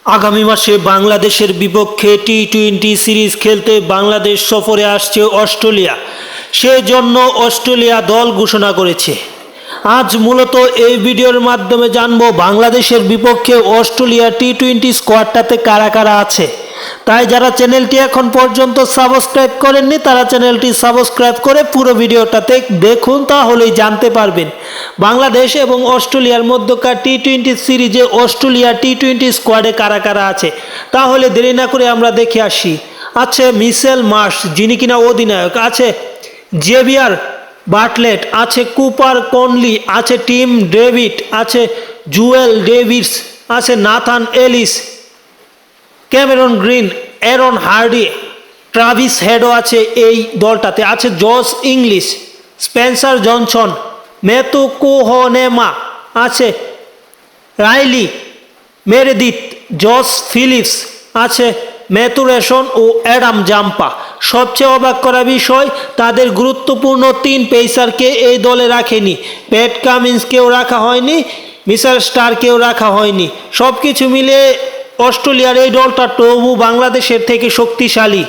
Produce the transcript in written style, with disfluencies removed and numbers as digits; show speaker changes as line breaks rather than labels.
আগামী মাসে বাংলাদেশের বিপক্ষে টি-20 সিরিজ খেলতে বাংলাদেশ সফরে আসছে অস্ট্রেলিয়া। সেজন্য অস্ট্রেলিয়া দল ঘোষণা করেছে। আজ মূলত এই ভিডিওর মাধ্যমে জানবো বাংলাদেশের বিপক্ষে অস্ট্রেলিয়া টি-20 স্কোয়াডটাতে কারা কারা আছে। তাই যারা চ্যানেলটি এখন পর্যন্ত সাবস্ক্রাইব করেননি তারা চ্যানেলটি সাবস্ক্রাইব করে পুরো ভিডিওটাতে দেখুন, তাহলেই জানতে পারবেন বাংলাদেশ এবং অস্ট্রেলিয়ার মধ্যকার টি-20 সিরিজে অস্ট্রেলিয়া টি-20 স্কোয়াডে কারা কারা আছে। তাহলে দেরি না করে আমরা দেখে আসি। আছে মিচেল মার্শ, যিনি কিনা অধিনায়ক, আছে জেভিয়ার বাটলেট, আছে কুপার কনলি, আছে টিম ডেভিড, আছে জুয়েল ডেভিস, আছে Nathan Ellis, Cameron Green, Aaron Hardie, Travis হেডও আছে এই দলটাতে, আছে Josh Inglis, Spencer Johnson, Matthew Kuhnemann, আছে রাইলি মেরেদিথ, জস ফিলিপস, আছে ম্যাথুরেশন ও অ্যাডাম জাম্পা। সবচেয়ে অবাক করা বিষয়, তাদের গুরুত্বপূর্ণ 3 পেসারকে এই দলে রাখেনি। প্যাট কামিন্সকেও রাখা হয়নি, মিচেল স্টার্ককেও রাখা হয়নি। সব কিছু মিলে অস্ট্রেলিয়ার এই দলটা তবু বাংলাদেশের থেকে শক্তিশালী।